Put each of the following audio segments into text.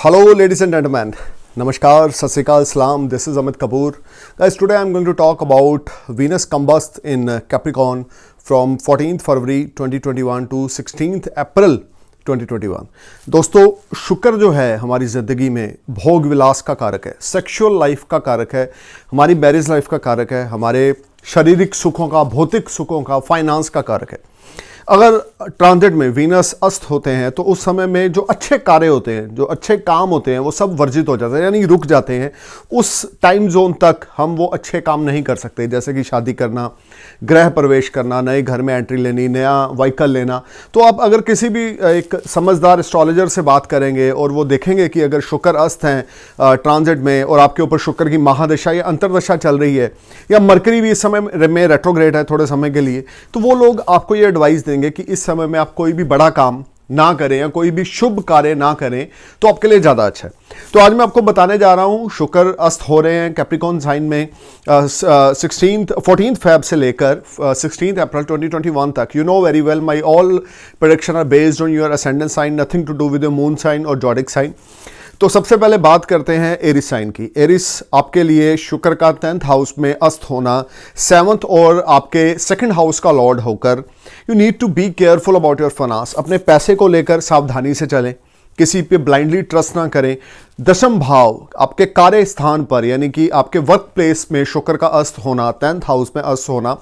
Hello, ladies and gentlemen. Namaskar, Sat Sri Akal, Salam. This is Amit Kapoor. Guys, today I'm going to talk about Venus combust in Capricorn from 14th February 2021 to 16th April 2021. दोस्तों, शुक्र जो है हमारी ज़िंदगी में भोग विलास का कारक है, सेक्सुअल लाइफ का कारक है, हमारी मैरिज लाइफ का कारक है, हमारे शारीरिक सुखों का, भौतिक सुखों का, फाइनेंस का कारक है। अगर ट्रांजिट में वीनस अस्त होते हैं तो उस समय में जो अच्छे कार्य होते हैं, जो अच्छे काम होते हैं, वो सब वर्जित हो जाते हैं, यानी रुक जाते हैं। उस टाइम जोन तक हम वो अच्छे काम नहीं कर सकते, जैसे कि शादी करना, गृह प्रवेश करना, नए घर में एंट्री लेनी, नया व्हीकल लेना। तो आप अगर किसी भी एक समझदार एस्ट्रोलॉजर से बात करेंगे और वो देखेंगे कि अगर शुक्र अस्त हैं ट्रांजिट में और आपके ऊपर शुक्र की महादशा या अंतरदशा चल रही है, या मरकरी भी इस समय में रेट्रोग्रेड है थोड़े समय के लिए, तो वो लोग आपको ये एडवाइस देंगे कि इस समय में आप कोई भी बड़ा काम ना करें या कोई भी शुभ कार्य ना करें तो आपके लिए ज़्यादा अच्छा है। तो आज मैं आपको बताने जा रहा हूं, शुक्र अस्त हो रहे हैं कैप्रिकॉर्न साइन में 14th फेब से लेकर 16th अप्रैल 2021 तक। You know very well my all prediction are based on your ascendant sign, nothing to do with your moon sign और जॉडिक साइन। तो सबसे पहले बात करते हैं एरिस साइन की। एरिस आपके लिए शुक्र का 10th हाउस में अस्त होना, 7th और आपके 2nd हाउस का लॉर्ड होकर, you need to be careful about your finance. अपने पैसे को लेकर सावधानी से चलें, किसी पे ब्लाइंडली ट्रस्ट ना करें। दशम भाव आपके कार्य स्थान पर, यानी कि आपके वर्क प्लेस में शुक्र का अस्त होना, 10th हाउस में अस्त होना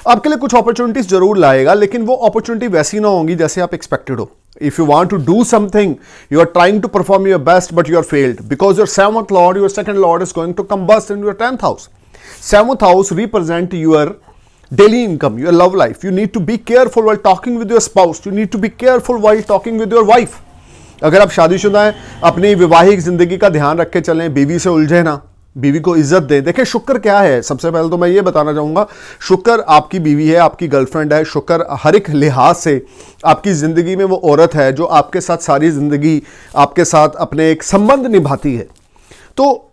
आपके लिए कुछ अपॉर्चुनिटीज जरूर लाएगा, लेकिन वो अपॉर्चुनिटी वैसी ना होंगी जैसे आप एक्सपेक्टेड हो। If you want to do something, you are trying to perform your best, but you are failed because your 7th lord, your 2nd lord is going to combust in your 10th house. 7th house represent your daily income, your love life. You need to be careful while talking with your spouse. You need to be careful while talking with your wife. अगर आप शादीशुदा हैं, अपनी विवाहिक जिंदगी का ध्यान रख के चलें, बीवी से उलझे ना, बीवी को इज्जत दें। देखिए शुक्र क्या है, सबसे पहले तो मैं ये बताना चाहूँगा, शुक्र आपकी बीवी है, आपकी गर्लफ्रेंड है। शुक्र हर एक लिहाज से आपकी ज़िंदगी में वो औरत है जो आपके साथ सारी ज़िंदगी आपके साथ अपने एक संबंध निभाती है। तो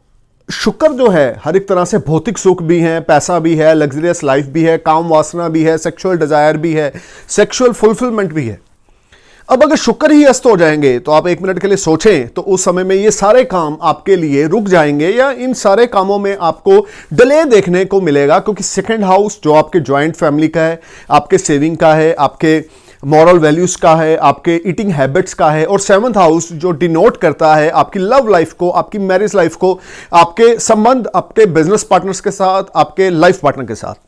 शुक्र जो है हर एक तरह से भौतिक सुख भी है, पैसा भी है, लग्जरियस लाइफ भी है, काम वासना भी है, सेक्सुअल डिज़ायर भी है, सेक्सुअल फुलफिलमेंट भी है। अब अगर शुक्र ही अस्त हो जाएंगे तो आप एक मिनट के लिए सोचें, तो उस समय में ये सारे काम आपके लिए रुक जाएंगे या इन सारे कामों में आपको डिले देखने को मिलेगा, क्योंकि 2nd हाउस जो आपके जॉइंट फैमिली का है, आपके सेविंग का है, आपके मॉरल वैल्यूज का है, आपके ईटिंग हैबिट्स का है, और 7th हाउस जो डिनोट करता है आपकी लव लाइफ को, आपकी मैरिज लाइफ को, आपके संबंध आपके बिजनेस पार्टनर्स के साथ, आपके लाइफ पार्टनर के साथ।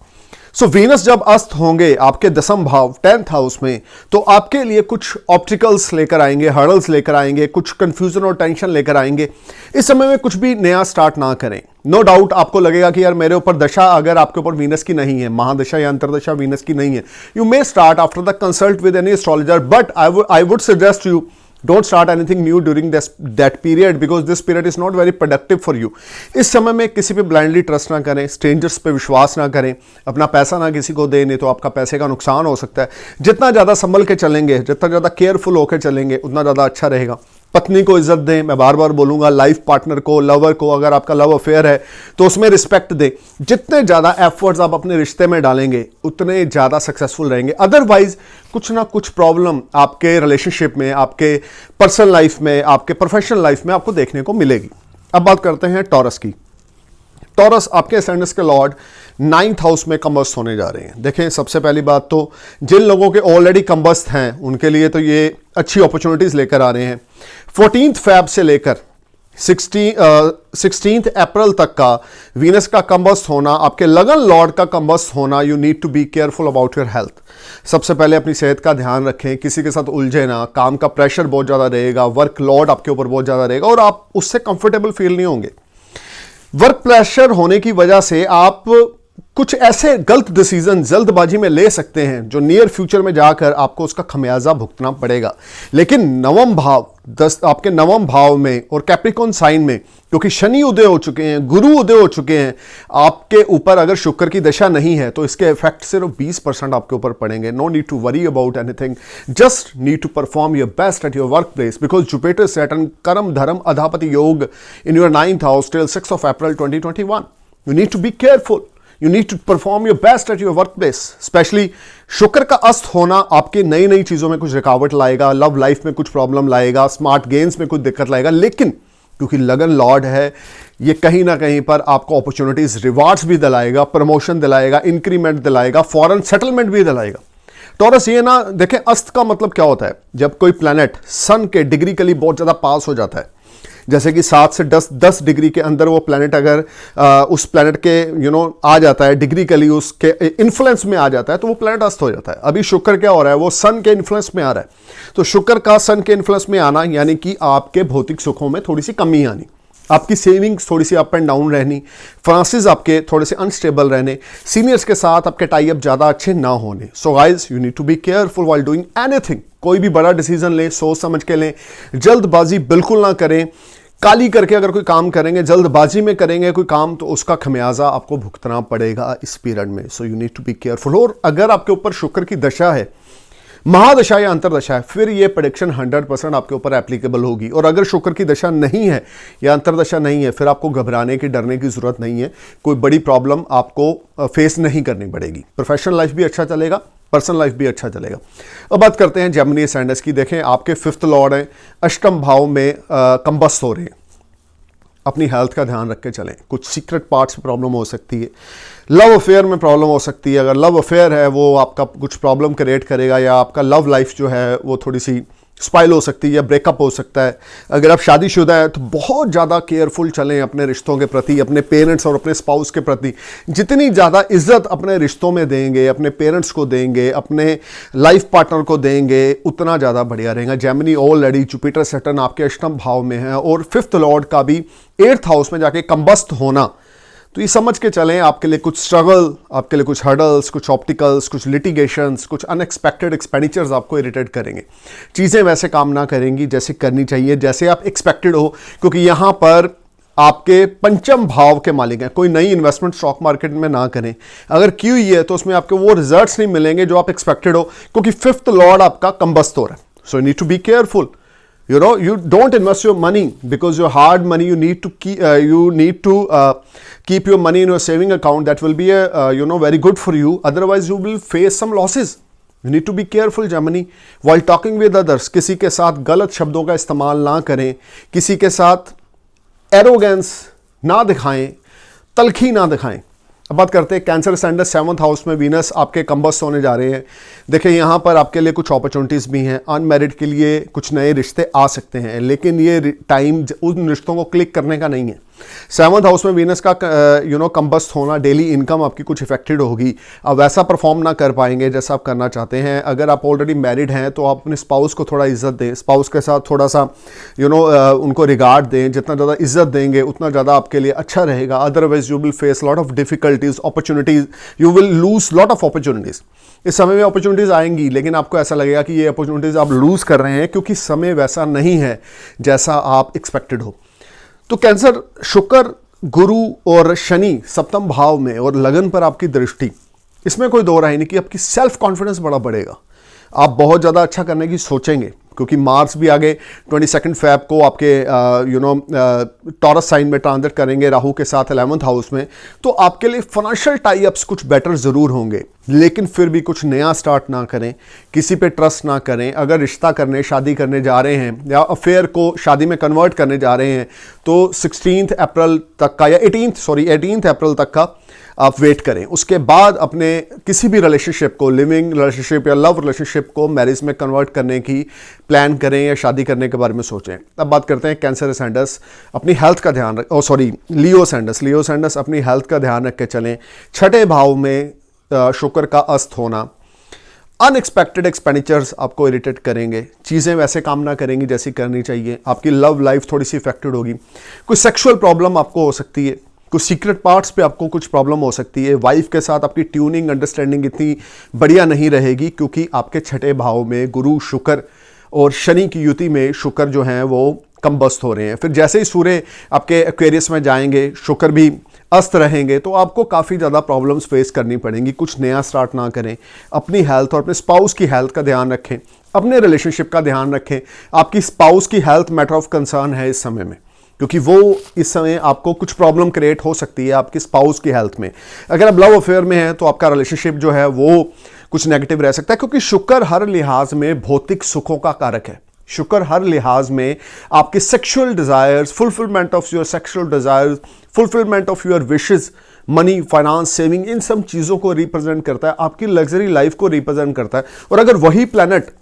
सो वीनस जब अस्त होंगे आपके दशम भाव 10th हाउस में, तो आपके लिए कुछ ऑब्स्टिकल्स लेकर आएंगे, हर्डल्स लेकर आएंगे, कुछ कंफ्यूजन और टेंशन लेकर आएंगे। इस समय में कुछ भी नया स्टार्ट ना करें। नो डाउट आपको लगेगा कि यार मेरे ऊपर दशा अगर आपके ऊपर वीनस की नहीं है, महादशा या अंतरदशा वीनस की नहीं है, you may start after the consult with any astrologer, but I would suggest you don't start anything new during that period because this period is not very productive for you. इस समय में किसी पे blindly trust ना करें, strangers पे विश्वास ना करें, अपना पैसा ना किसी को दें, नहीं तो आपका पैसे का नुकसान हो सकता है। जितना ज़्यादा संभल के चलेंगे, जितना ज़्यादा केयरफुल होकर चलेंगे, उतना ज़्यादा अच्छा रहेगा। पत्नी को इज्जत दें, मैं बार बार बोलूँगा, लाइफ पार्टनर को, लवर को, अगर आपका लव अफेयर है तो उसमें रिस्पेक्ट दें। जितने ज़्यादा एफर्ट्स आप अपने रिश्ते में डालेंगे उतने ज़्यादा सक्सेसफुल रहेंगे। अदरवाइज कुछ ना कुछ प्रॉब्लम आपके रिलेशनशिप में, आपके पर्सनल लाइफ में, आपके प्रोफेशनल लाइफ में आपको देखने को मिलेगी। अब बात करते हैं टॉरस की। टॉरस आपके असेंडेंट्स के लॉर्ड 9th हाउस में कंबस्ट होने जा रहे हैं। देखें, सबसे पहली बात तो जिन लोगों के ऑलरेडी कंबस्ट हैं उनके लिए तो ये अच्छी अपॉर्चुनिटीज लेकर आ रहे हैं। 14th फेब से लेकर 16th अप्रैल तक का वीनस का कंबस्ट होना, आपके लगन लॉर्ड का कंबस्ट होना, you need to be careful about your health. सबसे पहले अपनी सेहत का ध्यान रखें, किसी के साथ उलझे ना, काम का प्रेशर बहुत ज़्यादा रहेगा, वर्क लॉर्ड आपके ऊपर बहुत ज़्यादा रहेगा और आप उससे कंफर्टेबल फील नहीं होंगे। वर्क प्रेशर होने की वजह से आप कुछ ऐसे गलत डिसीजन जल्दबाजी में ले सकते हैं जो नियर फ्यूचर में जाकर आपको उसका खमियाजा भुगतना पड़ेगा। लेकिन नवम भाव आपके नवम भाव में और कैप्रिकॉर्न साइन में, क्योंकि शनि उदय हो चुके हैं, गुरु उदय हो चुके हैं आपके ऊपर, अगर शुक्र की दशा नहीं है तो इसके इफेक्ट सिर्फ 20% आपके ऊपर पड़ेंगे। No need to worry about anything, just need to perform your best at your work place because Jupiter Saturn karma dharma adhipati yoga in your 9th house till 6th April 2021। You need to be careful, you need to perform your best at your work place. Specially शुक्र का अस्त होना आपके नई नई चीज़ों में कुछ रुकावट लाएगा, लव लाइफ में कुछ प्रॉब्लम लाएगा, स्मार्ट गेम्स में कुछ दिक्कत लाएगा, लेकिन क्योंकि लगन लॉर्ड है, ये कहीं ना कहीं पर आपको अपॉर्चुनिटीज, रिवार्ड्स भी दिलाएगा, प्रमोशन दिलाएगा, इंक्रीमेंट दिलाएगा, फॉरेन सेटलमेंट भी दिलाएगा। टॉरस ये ना देखें, अस्त का मतलब क्या होता है, जब कोई प्लैनेट सन के डिग्रिकली बहुत ज़्यादा पास हो जाता है, जैसे कि 7 से 10 डिग्री के अंदर वो प्लैनेट अगर उस प्लैनेट के आ जाता है, डिग्रिकली उसके इन्फ्लुएंस में आ जाता है, तो वो प्लैनेट अस्त हो जाता है। अभी शुक्र क्या हो रहा है, वो सन के इन्फ्लुएंस में आ रहा है। तो शुक्र का सन के इन्फ्लुएंस में आना यानी कि आपके भौतिक सुखों में थोड़ी सी कमी आनी, आपकी सेविंग्स थोड़ी सी अप एंड डाउन रहनी, फाइनेंसेस आपके थोड़े से अनस्टेबल रहने, सीनियर्स के साथ आपके टाई अप ज़्यादा अच्छे ना होने। So guys, you need to be careful while doing anything. कोई भी बड़ा डिसीजन लें, सोच समझ के लें, जल्दबाजी बिल्कुल ना करें। काली करके अगर कोई काम करेंगे, जल्दबाजी में करेंगे कोई काम, तो उसका खमियाजा आपको भुगतना पड़ेगा इस पीरियड में। So you need to be careful. और अगर आपके ऊपर शुक्र की दशा है, महादशा या अंतरदशा है, फिर ये प्रेडिक्शन 100% आपके ऊपर एप्लीकेबल होगी। और अगर शुक्र की दशा नहीं है या अंतरदशा नहीं है, फिर आपको घबराने की, डरने की जरूरत नहीं है। कोई बड़ी प्रॉब्लम आपको फेस नहीं करनी पड़ेगी। प्रोफेशनल लाइफ भी अच्छा चलेगा, पर्सनल लाइफ भी अच्छा चलेगा। अब बात करते हैं जेमिनी अससेंडेंट की। देखें, आपके 5th लॉर्ड हैं, अष्टम भाव में कंबस्ट हो रहे हैं। अपनी हेल्थ का ध्यान रख के चलें। कुछ सीक्रेट पार्ट्स में प्रॉब्लम हो सकती है, लव अफेयर में प्रॉब्लम हो सकती है। अगर लव अफेयर है वो आपका कुछ प्रॉब्लम क्रिएट करेगा, या आपका लव लाइफ जो है वो थोड़ी सी स्पाइल हो सकती है या ब्रेकअप हो सकता है। अगर आप शादीशुदा है तो बहुत ज़्यादा केयरफुल चलें अपने रिश्तों के प्रति, अपने पेरेंट्स और अपने स्पाउस के प्रति। जितनी ज़्यादा इज्जत अपने रिश्तों में देंगे, अपने पेरेंट्स को देंगे, अपने लाइफ पार्टनर को देंगे, उतना ज़्यादा बढ़िया रहेगा। जेमिनी ऑलरेडी जुपिटर सैटर्न आपके अष्टम भाव में है, और 5th लॉर्ड का भी 8th हाउस में जाके कंबस्ट होना, तो ये समझ के चलें आपके लिए कुछ स्ट्रगल, आपके लिए कुछ हर्डल्स, कुछ ऑप्टिकल्स, कुछ लिटिगेशंस, कुछ अनएक्सपेक्टेड एक्सपेंडिचर्स आपको इरिटेट करेंगे। चीज़ें वैसे काम ना करेंगी जैसे करनी चाहिए, जैसे आप एक्सपेक्टेड हो, क्योंकि यहाँ पर आपके पंचम भाव के मालिक हैं। कोई नई इन्वेस्टमेंट स्टॉक मार्केट में ना करें। अगर की हुई है तो उसमें आपको वो रिजल्ट्स नहीं मिलेंगे जो आप एक्सपेक्टेड हो, क्योंकि 5th लॉर्ड आपका कंबस्ट हो रहा है। So you need to be careful. You don't invest your money because your hard money. You need to keep your money in your saving account. That will be very good for you. Otherwise, you will face some losses. You need to be careful, Gemini. While talking with others, किसी के साथ गलत शब्दों का इस्तेमाल ना करें, किसी के साथ एरोगेंस ना दिखाएं, तलखी ना दिखाएं। अब बात करते हैं कैंसर अससेंडेंट 7th हाउस में वीनस आपके कंबस्ट होने जा रहे हैं। देखिए, यहाँ पर आपके लिए कुछ अपॉर्चुनिटीज़ भी हैं। अनमैरिड के लिए कुछ नए रिश्ते आ सकते हैं, लेकिन ये टाइम उन रिश्तों को क्लिक करने का नहीं है। 7th हाउस में वीनस का कंबस्ट होना, डेली इनकम आपकी कुछ इफेक्टेड होगी। अब वैसा परफॉर्म ना कर पाएंगे जैसा आप करना चाहते हैं। अगर आप ऑलरेडी मैरिड हैं तो आप अपने स्पाउस को थोड़ा इज्जत दें, स्पाउस के साथ थोड़ा सा उनको रिगार्ड दें। जितना ज़्यादा इज्जत देंगे उतना ज़्यादा आपके लिए अच्छा रहेगा। Otherwise you will face lot of difficulties, opportunities, you will lose lot of opportunities. इस समय में अपॉर्चुनिटीज़ आएंगी, लेकिन आपको ऐसा लगेगा कि ये अपॉर्चुनिटीज़ आप लूज़ कर रहे हैं, क्योंकि समय वैसा नहीं है जैसा आप एक्सपेक्टेड हो। तो कैंसर, शुक्र, गुरु और शनि 7th भाव में, और लगन पर आपकी दृष्टि, इसमें कोई दो राय नहीं कि आपकी सेल्फ कॉन्फिडेंस बड़ा बढ़ेगा। आप बहुत ज़्यादा अच्छा करने की सोचेंगे, क्योंकि मार्स भी आगे 22 फेब को आपके टॉरस साइन में ट्रांजिट करेंगे राहु के साथ 11th हाउस में। तो आपके लिए फाइनेंशियल टाई अप्स कुछ बेटर ज़रूर होंगे, लेकिन फिर भी कुछ नया स्टार्ट ना करें, किसी पे ट्रस्ट ना करें। अगर रिश्ता करने, शादी करने जा रहे हैं या अफेयर को शादी में कन्वर्ट करने जा रहे हैं, तो 16 अप्रैल तक का या 18 अप्रैल तक का आप वेट करें। उसके बाद अपने किसी भी रिलेशनशिप को, लिविंग रिलेशनशिप या लव रिलेशनशिप को मैरिज में कन्वर्ट करने की प्लान करें या शादी करने के बारे में सोचें। अब बात करते हैं कैंसर अससेंडेंट अपनी हेल्थ का ध्यान लियो अससेंडेंट अपनी हेल्थ का ध्यान रख के चलें। 6ठे भाव में शुक्र का अस्त होना, अनएक्सपेक्टेड एक्सपेंडिचर्स आपको इरिटेट करेंगे। चीज़ें वैसे काम ना करेंगी जैसी करनी चाहिए। आपकी लव लाइफ थोड़ी सी इफेक्टेड होगी। कोई सेक्सुअल प्रॉब्लम आपको हो सकती है, कुछ सीक्रेट पार्ट्स पे आपको कुछ प्रॉब्लम हो सकती है। वाइफ के साथ आपकी ट्यूनिंग, अंडरस्टैंडिंग इतनी बढ़िया नहीं रहेगी, क्योंकि आपके 6ठे भाव में गुरु, शुक्र और शनि की युति में शुक्र जो हैं वो कंबस्ट हो रहे हैं। फिर जैसे ही सूर्य आपके एक्वेरियस में जाएंगे, शुक्र भी अस्त रहेंगे, तो आपको काफ़ी ज़्यादा प्रॉब्लम्स फेस करनी पड़ेंगी। कुछ नया स्टार्ट ना करें। अपनी हेल्थ और अपने स्पाउस की हेल्थ का ध्यान रखें, अपने रिलेशनशिप का ध्यान रखें। आपकी स्पाउस की हेल्थ मैटर ऑफ कंसर्न है इस समय में, क्योंकि वो इस समय आपको कुछ प्रॉब्लम क्रिएट हो सकती है आपकी स्पाउस की हेल्थ में। अगर आप लव अफेयर में हैं तो आपका रिलेशनशिप जो है वो कुछ नेगेटिव रह सकता है, क्योंकि शुक्र हर लिहाज में भौतिक सुखों का कारक है। शुक्र हर लिहाज में आपके sexual desires, fulfilment of your sexual desires, fulfilment of your wishes, money, finance, saving, इन सब चीज़ों को रिप्रेजेंट करता है, आपकी लग्जरी लाइफ को रिप्रेजेंट करता है। और अगर वही प्लैनेट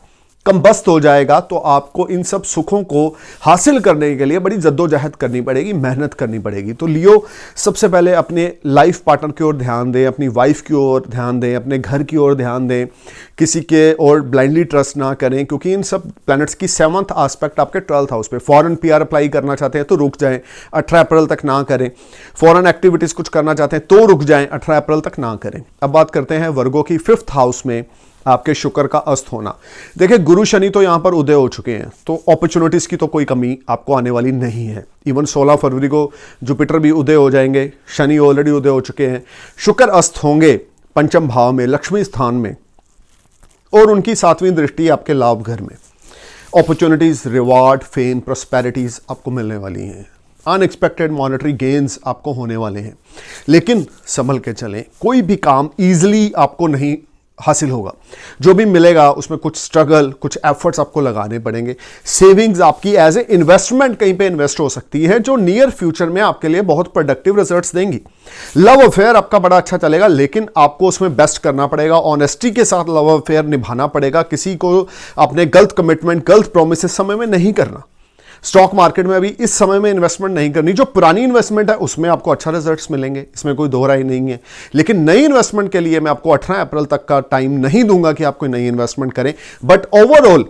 कंबस्ट हो जाएगा तो आपको इन सब सुखों को हासिल करने के लिए बड़ी जद्दोजहद करनी पड़ेगी, मेहनत करनी पड़ेगी। तो लियो सबसे पहले अपने लाइफ पार्टनर की ओर ध्यान दें, अपनी वाइफ की ओर ध्यान दें, अपने घर की ओर ध्यान दें, किसी के और ब्लाइंडली ट्रस्ट ना करें, क्योंकि इन सब प्लैनेट्स की 7th एस्पेक्ट आपके 12th हाउस पे। फॉरेन पीआर अप्लाई करना चाहते हैं तो रुक जाएं, 18 अप्रैल तक ना करें। फॉरेन एक्टिविटीज कुछ करना चाहते हैं तो रुक जाएं, 18 अप्रैल तक ना करें। अब बात करते हैं वर्गों की 5th हाउस में आपके शुक्र का अस्त होना। देखिए गुरु शनि तो यहां पर उदय हो चुके हैं, तो अपॉर्चुनिटीज की तो कोई कमी आपको आने वाली नहीं है। इवन 16 फरवरी को जुपिटर भी उदय हो जाएंगे, शनि ऑलरेडी उदय हो चुके हैं। शुक्र अस्त होंगे पंचम भाव में, लक्ष्मी स्थान में, और उनकी 7वीं दृष्टि आपके लाभ घर में। अपॉर्चुनिटीज, रिवार्ड, फेम, प्रॉस्पेरिटीज आपको मिलने वाली हैं। अनएक्सपेक्टेड मॉनेटरी गेन्स आपको होने वाले हैं, लेकिन संभल के चलें। कोई भी काम ईजिली आपको नहीं हासिल होगा, जो भी मिलेगा उसमें कुछ स्ट्रगल, कुछ एफर्ट्स आपको लगाने पड़ेंगे। सेविंग्स आपकी एज ए इन्वेस्टमेंट कहीं पे इन्वेस्ट हो सकती है, जो नियर फ्यूचर में आपके लिए बहुत प्रोडक्टिव रिजल्ट्स देंगी। लव अफेयर आपका बड़ा अच्छा चलेगा, लेकिन आपको उसमें बेस्ट करना पड़ेगा, ऑनेस्टी के साथ लव अफेयर निभाना पड़ेगा। किसी को अपने गलत कमिटमेंट, गलत प्रोमिस समय में नहीं करना। स्टॉक मार्केट में अभी इस समय में इन्वेस्टमेंट नहीं करनी। जो पुरानी इन्वेस्टमेंट है उसमें आपको अच्छा रिजल्ट्स मिलेंगे, इसमें कोई दो राय नहीं है। लेकिन नई इन्वेस्टमेंट के लिए मैं आपको 18 अप्रैल तक का टाइम नहीं दूंगा कि आप कोई नई इन्वेस्टमेंट करें। बट ओवरऑल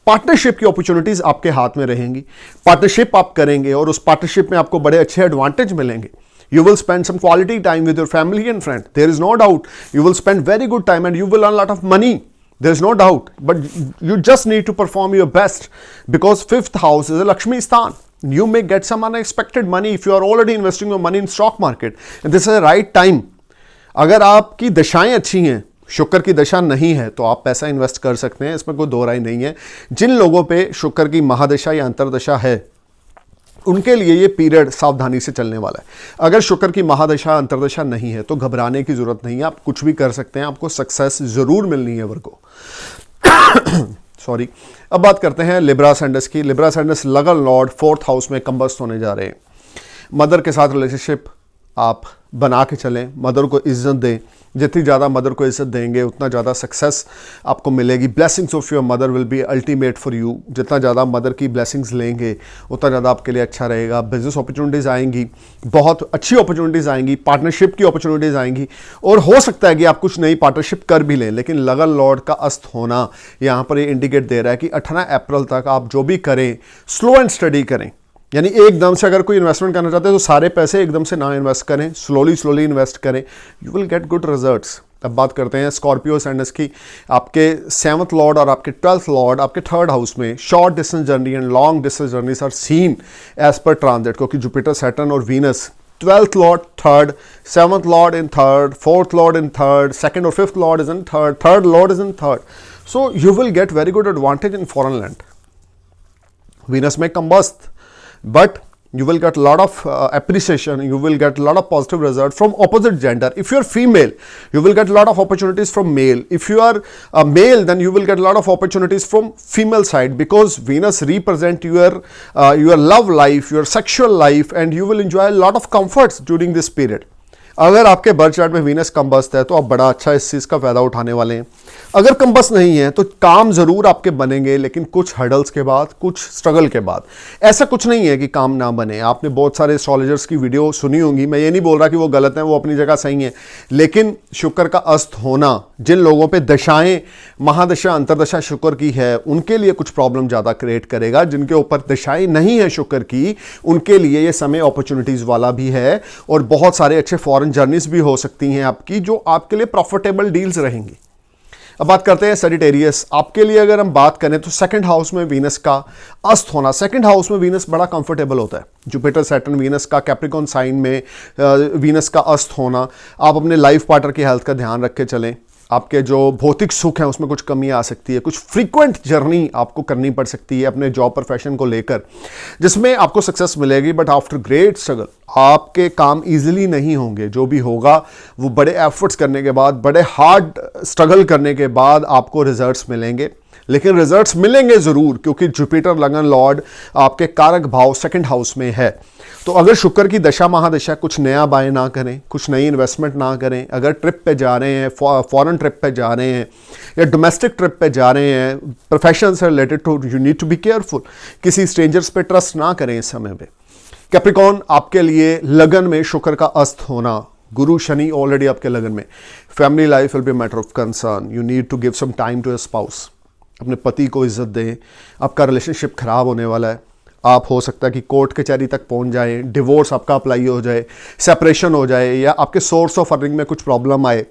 पार्टनरशिप की अपॉर्चुनिटीज आपके हाथ में रहेंगी। पार्टनरशिप आप करेंगे और उस पार्टनरशिप में आपको बड़े अच्छे एडवांटेज मिलेंगे। You will spend some quality time with your family and friends. There is no doubt. You will spend very good time and you will earn a lot of money. There's no doubt, but you just need to perform your best, because 5th house is a Lakshmi Sthan. You may get some unexpected money if you are already investing your money in stock market, and this is the right time. अगर आपकी दशाएं अच्छी हैं, शुक्र की दशा नहीं है, तो आप पैसा इन्वेस्ट कर सकते हैं, इसमें कोई दो राय नहीं है। जिन लोगों पे शुक्र की महादशा या अंतरदशा है, उनके लिए ये पीरियड सावधानी से चलने वाला है। अगर शुक्र की महादशा अंतरदशा नहीं है तो घबराने की जरूरत नहीं है, आप कुछ भी कर सकते हैं, आपको सक्सेस जरूर मिलनी है वर्गो। सॉरी। अब बात करते हैं लिब्रा असेंडेंस की। लिब्रा असेंडेंस लगन लॉर्ड 4th हाउस में कंबस्ट होने जा रहे हैं। मदर के साथ रिलेशनशिप आप बना के चलें, मदर को इज्जत दें। जितनी ज़्यादा मदर को इज्जत देंगे उतना ज़्यादा सक्सेस आपको मिलेगी। Blessings of your mother will be ultimate for you. जितना ज़्यादा मदर की ब्लेसिंग्स लेंगे उतना ज़्यादा आपके लिए अच्छा रहेगा। बिजनेस अपॉर्चुनिटीज़ आएंगी, बहुत अच्छी अपॉर्चुनिटीज़ आएंगी, पार्टनरशिप की अपॉर्चुनिटीज़ आएंगी, और हो सकता है कि आप कुछ नई पार्टनरशिप कर भी लें। लेकिन लगन लॉर्ड का अस्त होना यहाँ पर ये इंडिकेट दे रहा है कि 18 अप्रैल तक आप जो भी करें स्लो एंड स्टडी करें। यानी एकदम से अगर कोई इन्वेस्टमेंट करना चाहते हैं तो सारे पैसे एकदम से ना इन्वेस्ट करें, स्लोली इन्वेस्ट करें, you will get good results. अब बात करते हैं स्कॉर्पियो असेंडेंस की। आपके 7th लॉर्ड और आपके 12th लॉर्ड आपके 3rd हाउस में। Short distance journey and long distance journeys are seen as per transit, क्योंकि जुपिटर, सैटर्न और Venus 12th lord 3rd, 7th lord in 3rd, 4th lord in 3rd, 2nd और 5th lord is in 3rd, 3rd lord is in 3rd. So you will get very good advantage in foreign land. Venus may combust, but you will get a lot of appreciation, you will get a lot of positive result from opposite gender. If you are female, you will get a lot of opportunities from male. If you are a male, then you will get a lot of opportunities from female side, because Venus represent your love life, your sexual life, and you will enjoy a lot of comforts during this period. अगर आपके birth chart में Venus combust है तो आप बड़ा अच्छा इस चीज़ का फ़ायदा उठाने वाले हैं। अगर कंबस्ट नहीं है तो काम ज़रूर आपके बनेंगे, लेकिन कुछ हर्डल्स के बाद, कुछ स्ट्रगल के बाद। ऐसा कुछ नहीं है कि काम ना बने। आपने बहुत सारे एस्ट्रोलॉजर्स की वीडियो सुनी होंगी, मैं ये नहीं बोल रहा कि वो गलत हैं, वो अपनी जगह सही हैं, लेकिन शुक्र का अस्त होना, जिन लोगों पे दशाएं, महादशा, अंतरदशा शुक्र की है, उनके लिए कुछ प्रॉब्लम ज़्यादा क्रिएट करेगा। जिनके ऊपर दशाएं नहीं है शुक्र की, उनके लिए ये समय अपॉर्चुनिटीज़ वाला भी है, और बहुत सारे अच्छे फॉरेन जर्नीज भी हो सकती हैं आपकी, जो आपके लिए प्रॉफिटेबल डील्स रहेंगी। अब बात करते हैं सजिटेरियस। आपके लिए अगर हम बात करें तो 2nd हाउस में वीनस का अस्त होना। 2nd हाउस में वीनस बड़ा कंफर्टेबल होता है। जुपिटर, सैटर्न, वीनस का कैप्रिकॉर्न साइन में वीनस का अस्त होना। आप अपने लाइफ पार्टनर की हेल्थ का ध्यान रख के चलें। आपके जो भौतिक सुख हैं उसमें कुछ कमी आ सकती है। कुछ फ्रीक्वेंट जर्नी आपको करनी पड़ सकती है अपने जॉब प्रोफेशन को लेकर, जिसमें आपको सक्सेस मिलेगी, बट आफ्टर ग्रेट स्ट्रगल। आपके काम इजीली नहीं होंगे। जो भी होगा वो बड़े एफर्ट्स करने के बाद, बड़े हार्ड स्ट्रगल करने के बाद आपको रिजल्ट्स मिलेंगे। लेकिन रिजल्ट्स मिलेंगे ज़रूर, क्योंकि जुपिटर लगन लॉर्ड आपके कारक भाव सेकंड हाउस में है। तो अगर शुक्र की दशा महादशा कुछ नया बाय ना करें, कुछ नई इन्वेस्टमेंट ना करें, अगर ट्रिप पे जा रहे हैं, फॉरेन ट्रिप पे जा रहे हैं या डोमेस्टिक ट्रिप पे जा रहे हैं, प्रोफेशन से रिलेटेड, तो you need to be careful. किसी स्ट्रेंजर्स पे ट्रस्ट ना करें इस समय पे। कैप्रिकॉर्न, आपके लिए लगन में शुक्र का अस्त होना, गुरु शनि ऑलरेडी आपके लगन में, family life will be matter of concern. You need to give some time to your spouse. अपने पति को इज्जत दें। आपका रिलेशनशिप खराब होने वाला है। आप हो सकता है कि कोर्ट कचहरी तक पहुंच जाएं, डिवोर्स आपका अप्लाई हो जाए, सेपरेशन हो जाए, या आपके सोर्स ऑफ अर्निंग में कुछ प्रॉब्लम आए।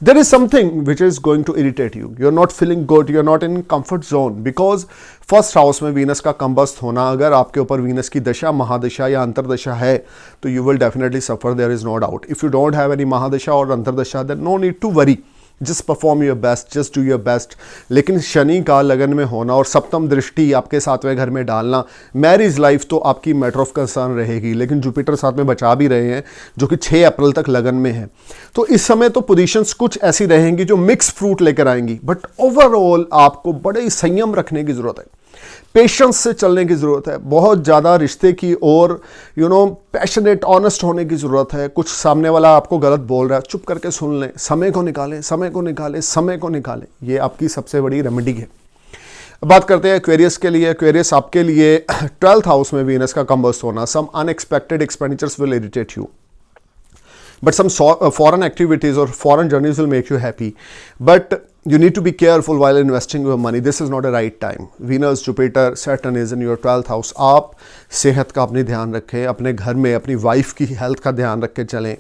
There is something which is going to irritate you. You are not feeling good, you are not in comfort zone, because first house में वीनस का कंबस्ट होना, अगर आपके ऊपर वीनस की दशा महादशा या अंतरदशा है तो you will definitely suffer, there is no doubt. If you don't have any महादशा और अंतरदशा, then no need to worry, just perform your best, just do your best. लेकिन शनि का लगन में होना और सप्तम दृष्टि आपके 7वें घर में डालना, मैरिज लाइफ तो आपकी मैटर ऑफ कंसर्न रहेगी, लेकिन जुपिटर साथ में बचा भी रहे हैं जो कि 6 अप्रैल तक लगन में है। तो इस समय तो पोजीशंस कुछ ऐसी रहेंगी जो मिक्स फ्रूट लेकर आएंगी, बट ओवरऑल आपको बड़े ही संयम रखने की जरूरत है, पेशेंस से चलने की ज़रूरत है, बहुत ज़्यादा रिश्ते की और पैशनेट ऑनेस्ट होने की ज़रूरत है। कुछ सामने वाला आपको गलत बोल रहा है, चुप करके सुन लें, समय को निकालें, समय को निकालें, समय को निकालें। ये आपकी सबसे बड़ी रेमेडी है। बात करते हैं एक्वेरियस के लिए। एक्वेरियस आपके लिए 12th हाउस में वीनस का कंबस्ट होना, some unexpected expenditures will irritate you, but some foreign activities or foreign journeys will make you happy, but you need to be careful while investing your money. This is not a right time. Venus, Jupiter, Saturn is in your 12th house. आप सेहत का अपने ध्यान रखें, अपने घर में अपनी वाइफ की हेल्थ का ध्यान रख के चलें।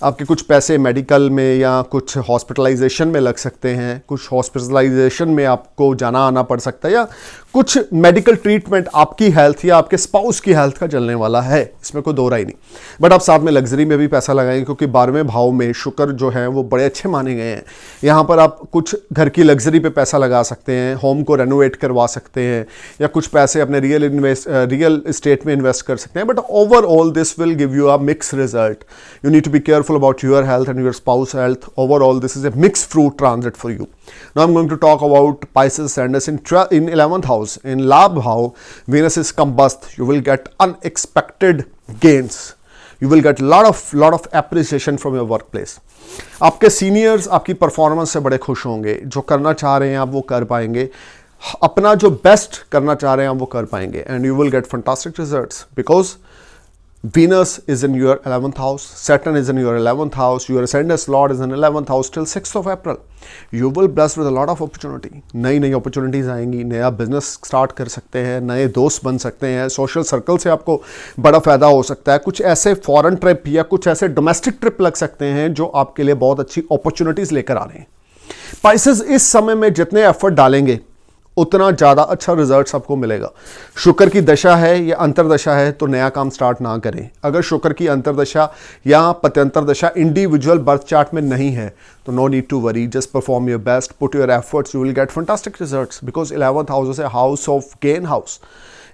आपके कुछ पैसे मेडिकल में या कुछ हॉस्पिटलाइजेशन में लग सकते हैं, कुछ हॉस्पिटलाइजेशन में आपको जाना आना पड़ सकता है, या कुछ मेडिकल ट्रीटमेंट आपकी हेल्थ या आपके स्पाउस की हेल्थ का चलने वाला है, इसमें कोई दो राय नहीं। बट आप साथ में लग्जरी में भी पैसा लगाएंगे, क्योंकि 12वें भाव में शुक्र जो है वो बड़े अच्छे माने गए हैं। यहाँ पर आप कुछ घर की लग्जरी पे पैसा लगा सकते हैं, होम को रेनोवेट करवा सकते हैं, या कुछ पैसे अपने रियल एस्टेट में इन्वेस्ट कर सकते हैं। But overall this will give you a mix result. You need to be careful about your health and your spouse health. Overall, this is a mixed fruit transit for you. Now I'm going to talk about Pisces ascendant in 11th house. In Labh house, Venus is combust. You will get unexpected gains. You will get lot of appreciation from your workplace. आपके seniors आपकी performance से बड़े खुश होंगे। जो करना चाह रहे हैं आप वो कर पाएंगे, अपना जो बेस्ट करना चाह रहे हैं आप वो कर पाएंगे, and you will get fantastic results because Venus is in your 11th house, Saturn is in your 11th house, your ascendant Lord is in 11th house till 6th of April. You will blessed with a lot of opportunity. नई opportunities आएंगी, नया business start कर सकते हैं, नए दोस्त बन सकते हैं, सोशल सर्कल से आपको बड़ा फ़ायदा हो सकता है। कुछ ऐसे फॉरेन ट्रिप या कुछ ऐसे डोमेस्टिक ट्रिप लग सकते हैं जो आपके लिए बहुत अच्छी अपॉर्चुनिटीज़ लेकर आ रहे हैं। पाइसेस, इस समय में जितने एफर्ट डालेंगे उतना ज़्यादा अच्छा रिजल्ट्स आपको मिलेगा। शुक्र की दशा है या अंतरदशा है तो नया काम स्टार्ट ना करें। अगर शुक्र की अंतरदशा या पत्यंतर दशा इंडिविजुअल बर्थ चार्ट में नहीं है तो no need to worry, just perform your best, put your efforts, you will get fantastic results because 11th house is a house of gain house,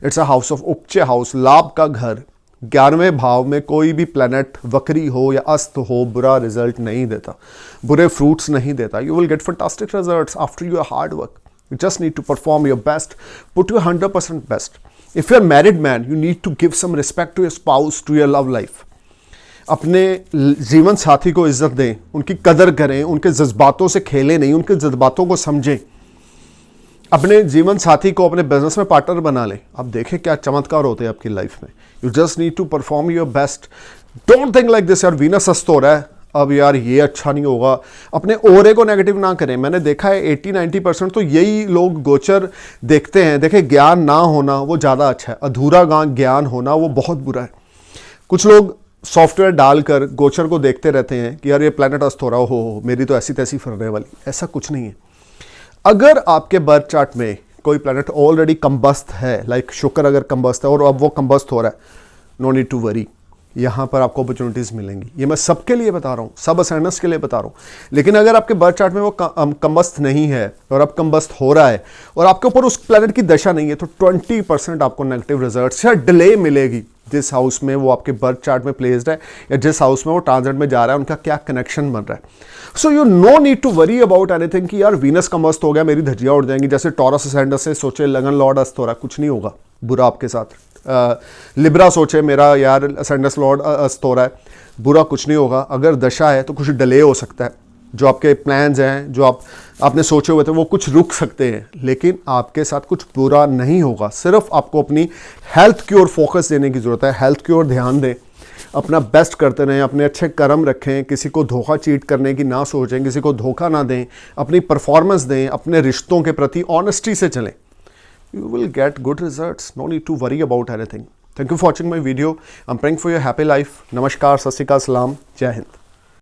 it's a house of उपचय house, लाभ का घर। 11वें भाव में कोई भी प्लैनेट वक्री हो या अस्त हो बुरा रिजल्ट नहीं देता, बुरे फ्रूट्स नहीं देता। You will get fantastic results after your hard work. You just need to perform your best, put your 100% best. If you're a married man, you need to give some respect to your spouse, to your love life. अपने जीवन साथी को इज्जत दें, उनकी कदर करें, उनके जज्बातों से खेलें नहीं, उनके जज्बातों को समझें। अपने जीवन साथी को अपने बिजनेस में पार्टनर बना लें। आप देखें क्या चमत्कार होते हैं आपकी लाइफ में। You just need to perform your best. Don't think like this, यार वीनस अस्त हो रहा है, अब यार ये अच्छा नहीं होगा। अपने ओरे को नेगेटिव ना करें। मैंने देखा है 80-90% तो यही लोग गोचर देखते हैं। देखें, ज्ञान ना होना वो ज़्यादा अच्छा है, अधूरा ज्ञान होना वो बहुत बुरा है। कुछ लोग सॉफ्टवेयर डालकर गोचर को देखते रहते हैं कि यार ये प्लैनेट अस्त हो रहा हो मेरी तो ऐसी तैसी फरने वाली। ऐसा कुछ नहीं है। अगर आपके बर्थ चार्ट में कोई प्लैनेट ऑलरेडी कंबस्त है, लाइक शुक्र अगर कंबस्त है और अब वो कंबस्त हो रहा है, नो नीड टू वरी। यहाँ पर आपको अपॉर्चुनिटीज़ मिलेंगी। ये मैं सबके लिए बता रहा हूँ, सब असेंडेंट्स के लिए बता रहा हूँ। लेकिन अगर आपके बर्थ चार्ट में वो कम्बस्त नहीं है और अब कम्बस्त हो रहा है और आपके ऊपर उस प्लैनेट की दशा नहीं है, तो 20% आपको नेगेटिव रिजल्ट्स या डिले मिलेगी। जिस हाउस में वो आपके बर्थ चार्ट में प्लेस्ड है या जिस हाउस में वो ट्रांजिट में जा रहा है, उनका क्या कनेक्शन बन रहा है। So you no need to worry about anything कि यार वीनस कम्बस्त हो गया, मेरी धज्जियाँ उड़ जाएंगी। जैसे टॉरस असेंडेंट से सोचे लगन लॉर्ड अस्त हो रहा है, कुछ नहीं होगा बुरा आपके साथ। लिब्रा सोचे मेरा यार असेंडेंस लॉर्ड अस्त हो रहा है, बुरा कुछ नहीं होगा। अगर दशा है तो कुछ डिले हो सकता है, जो आपके प्लान्स हैं, जो आपने सोचे हुए थे, वो कुछ रुक सकते हैं, लेकिन आपके साथ कुछ बुरा नहीं होगा। सिर्फ आपको अपनी हेल्थ की ओर फोकस देने की ज़रूरत है, हेल्थ की ओर ध्यान दें, अपना बेस्ट करते रहें, अपने अच्छे कर्म रखें, किसी को धोखा चीट करने की ना सोचें, किसी को धोखा ना दें, अपनी परफॉर्मेंस दें, अपने रिश्तों के प्रति ऑनेस्टी से चलें। You will get good results. No need to worry about anything. Thank you for watching my video. I'm praying for your happy life. Namaskar, Sat Sri Akal, Salam, Jai Hind.